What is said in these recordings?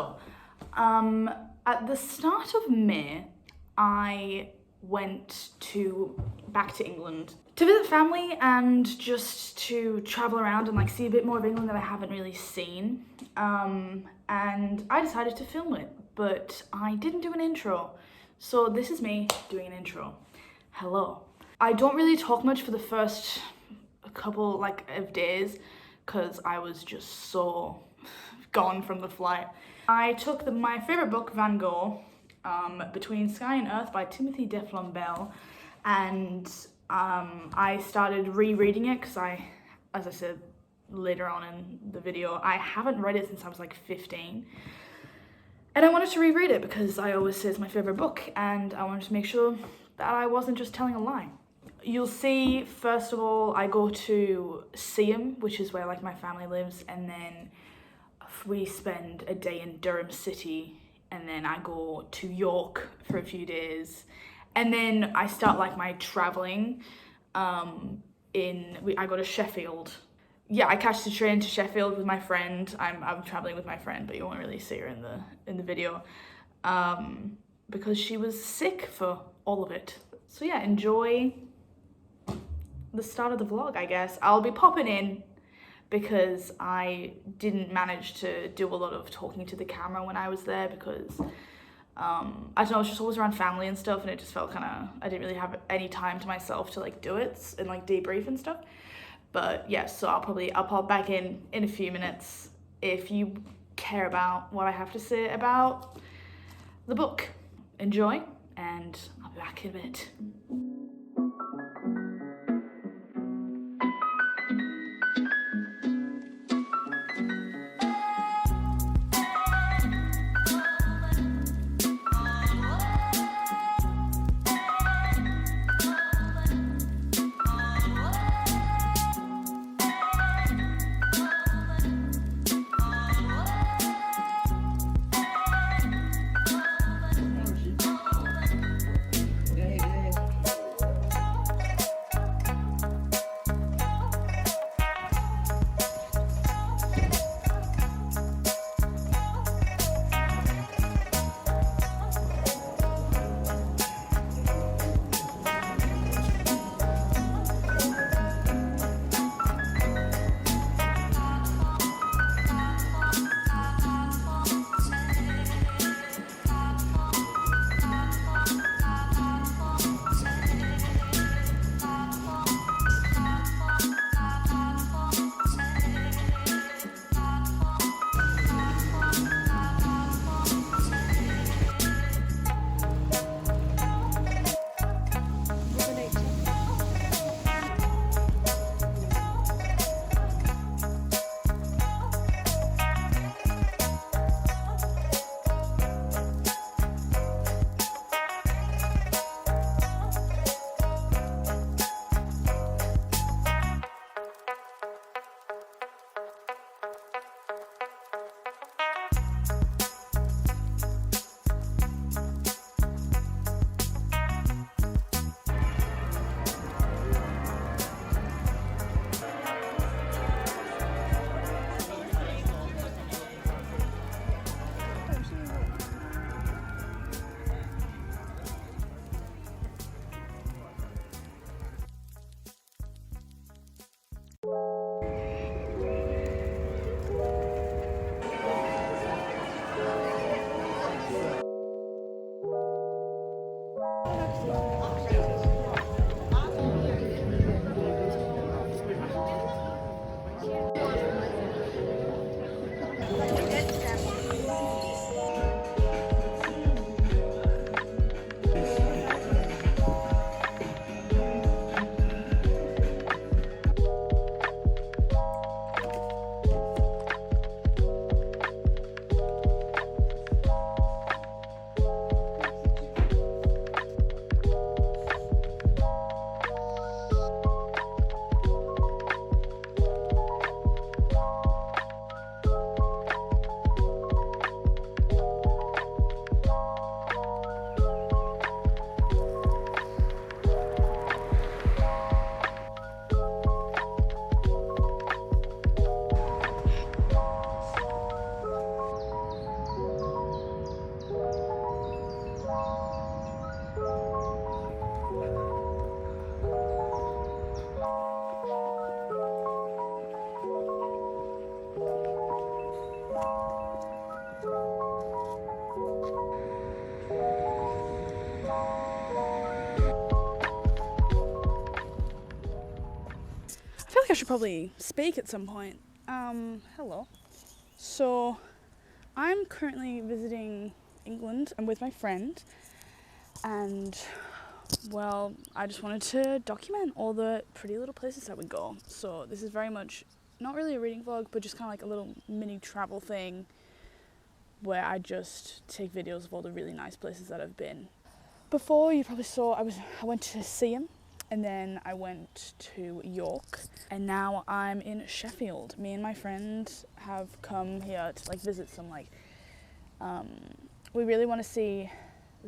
So, at the start of May, I went back to England to visit family and just to travel around and like see a bit more of England that I haven't really seen. And I decided to film it, but I didn't do an intro. So this is me doing an intro. Hello. I don't really talk much for the first couple of days because I was just so gone from the flight. I took my favorite book, Van Gogh, Between Sky and Earth by Timothy de Flambelle, and I started rereading it because as I said later on in the video, I haven't read it since I was like 15. And I wanted to reread it because I always say it's my favorite book, and I wanted to make sure that I wasn't just telling a lie. You'll see, first of all, I go to Seaham, which is where like my family lives, and then we spend a day in Durham city, and then I go to York for a few days, and then I start like my traveling. I go to Sheffield. Yeah, I catch the train to Sheffield with my friend. I'm traveling with my friend, but you won't really see her in the video because she was sick for all of it. So yeah, enjoy the start of the vlog, I guess. I'll be popping in because I didn't manage to do a lot of talking to the camera when I was there because I don't know, I was just always around family and stuff, and it just felt I didn't really have any time to myself to like do it and like debrief and stuff. But yeah, so I'll pop back in a few minutes if you care about what I have to say about the book. Enjoy, and I'll be back in a bit. I should probably speak at some point. Hello. So, I'm currently visiting England. I'm with my friend, and, well, I just wanted to document all the pretty little places that we go. So, this is very much, not really a reading vlog, but just kind of like a little mini travel thing where I just take videos of all the really nice places that I've been. Before, you probably saw, I went to see him. And then I went to York, and now I'm in Sheffield. Me and my friend have come here to like visit some we really want to see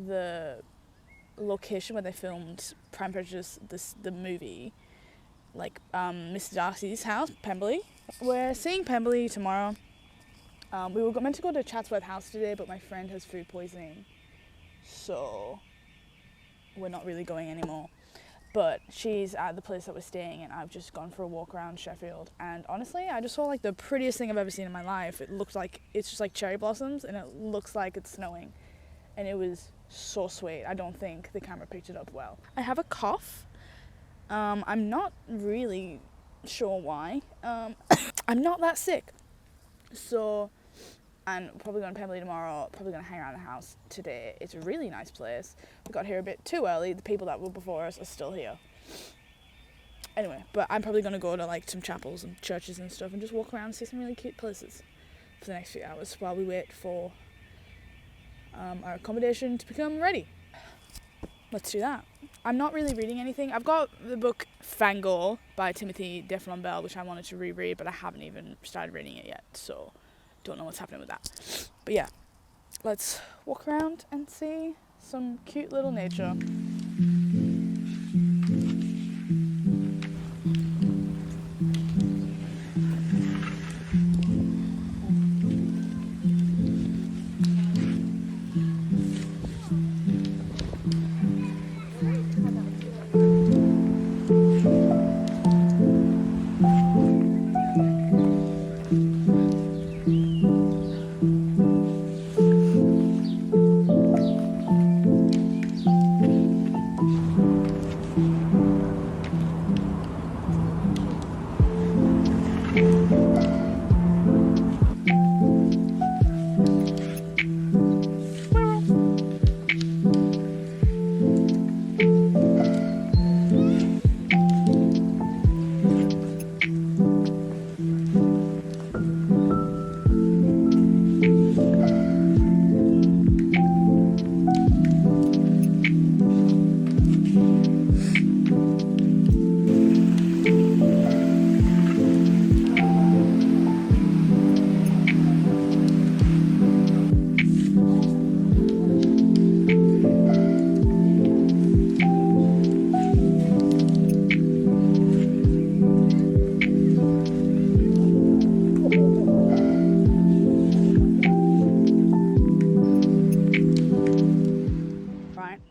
the location where they filmed Prime Prejudice, the movie, like Mr. Darcy's house, Pemberley. We're seeing Pemberley tomorrow. We were meant to go to Chatsworth house today, but my friend has food poisoning, so we're not really going anymore. But she's at the place that we're staying, and I've just gone for a walk around Sheffield. And honestly, I just saw like the prettiest thing I've ever seen in my life. It looks like it's just like cherry blossoms, and it looks like it's snowing. And it was so sweet. I don't think the camera picked it up well. I have a cough. I'm not really sure why. I'm not that sick. So I'm probably going to Pemberley tomorrow, probably going to hang around the house today. It's a really nice place. We got here a bit too early. The people that were before us are still here. Anyway, but I'm probably going to go to like some chapels and churches and stuff and just walk around and see some really cute places for the next few hours while we wait for our accommodation to become ready. Let's do that. I'm not really reading anything. I've got the book Fangor by Timothy de Flambelle, which I wanted to reread, but I haven't even started reading it yet, so don't know what's happening with that. But yeah, let's walk around and see some cute little nature.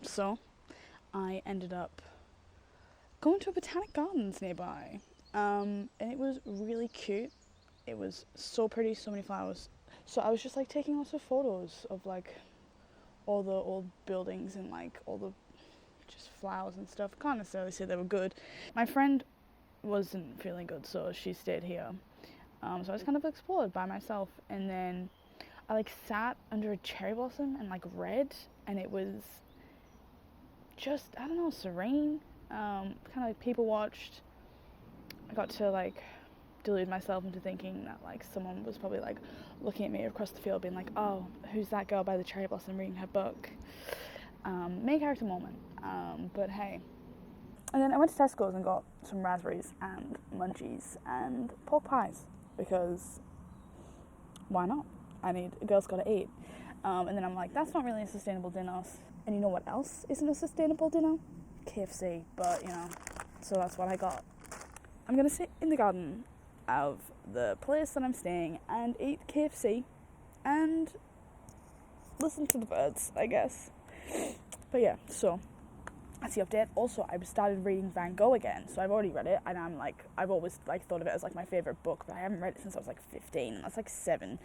So I ended up going to a botanic gardens nearby, and it was really cute. It was so pretty, so many flowers. So I was just like taking lots of photos of like all the old buildings and like all the just flowers and stuff. Can't necessarily say they were good. My friend wasn't feeling good, so she stayed here. So I just kind of explored by myself, and then I like sat under a cherry blossom and like read, and it was just, I don't know, serene. Kind of like people watched. I got to like delude myself into thinking that like someone was probably like looking at me across the field being like, oh, who's that girl by the cherry blossom reading her book? Main character moment. But hey. And then I went to Tesco's and got some raspberries and munchies and pork pies, because why not? A girl's gotta eat. And then I'm like, that's not really a sustainable dinner. And you know what else isn't a sustainable dinner? KFC. But, you know, so that's what I got. I'm gonna sit in the garden of the place that I'm staying and eat KFC and listen to the birds, I guess. But yeah, so that's the update. Also, I started reading Van Gogh again, so I've already read it, and I'm like, I've always like thought of it as like my favorite book, but I haven't read it since I was like 15, and that's like 7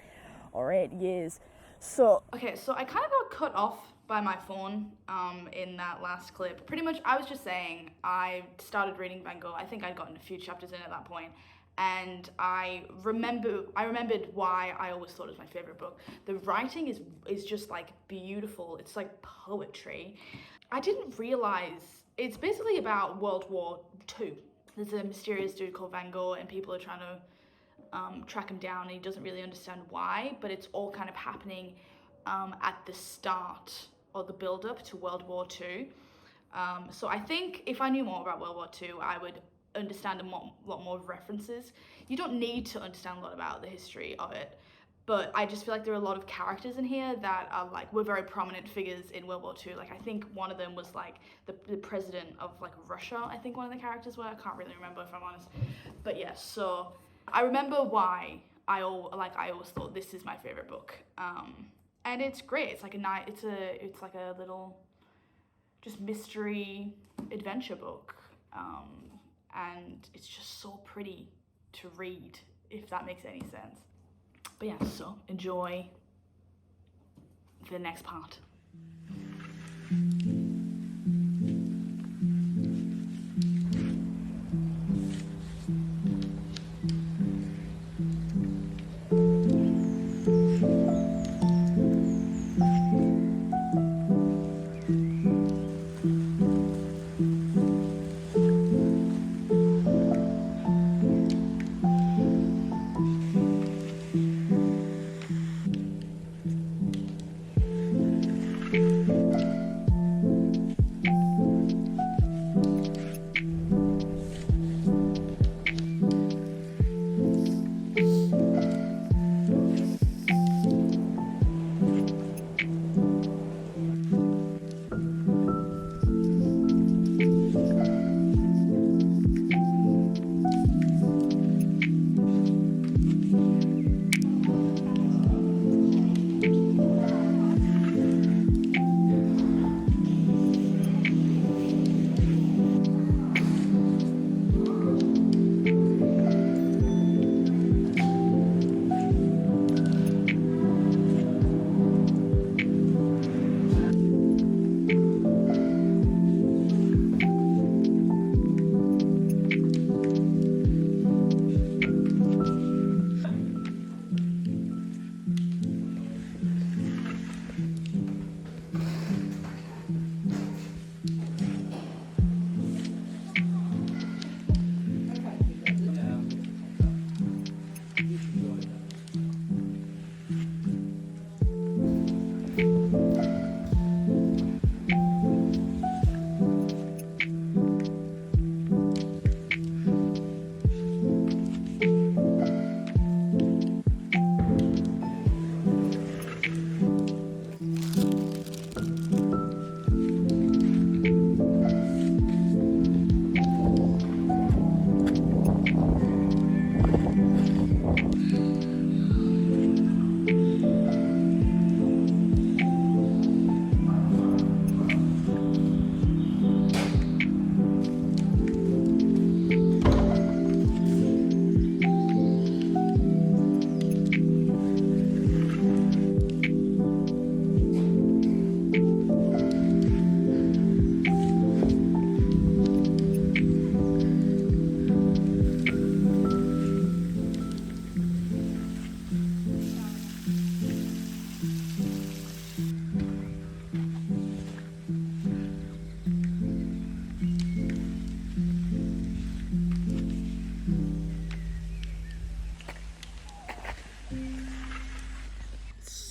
or 8 years. So okay, so I kind of got cut off by my phone in that last clip. Pretty much, I was just saying I started reading Van Gogh. I think I'd gotten a few chapters in at that point, and I remembered why I always thought it was my favorite book. The writing is just like beautiful. It's like poetry. I didn't realize it's basically about World War II. There's a mysterious dude called Van Gogh, and people are trying to track him down, and he doesn't really understand why, but it's all kind of happening at the start or the build-up to World War II. So I think if I knew more about World War II, I would understand a lot more references. You don't need to understand a lot about the history of it, but I just feel like there are a lot of characters in here that are like, were very prominent figures in World War II. Like, I think one of them was like the president of like Russia, I think one of the characters were. I can't really remember, if I'm honest. But yeah, so I remember why I always thought this is my favorite book. And it's great. It's like it's like a little just mystery adventure book. And it's just so pretty to read, if that makes any sense. But yeah, so enjoy the next part.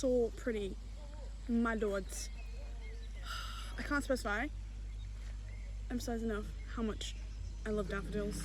So pretty, my lords. I can't specify, emphasize enough how much I love daffodils.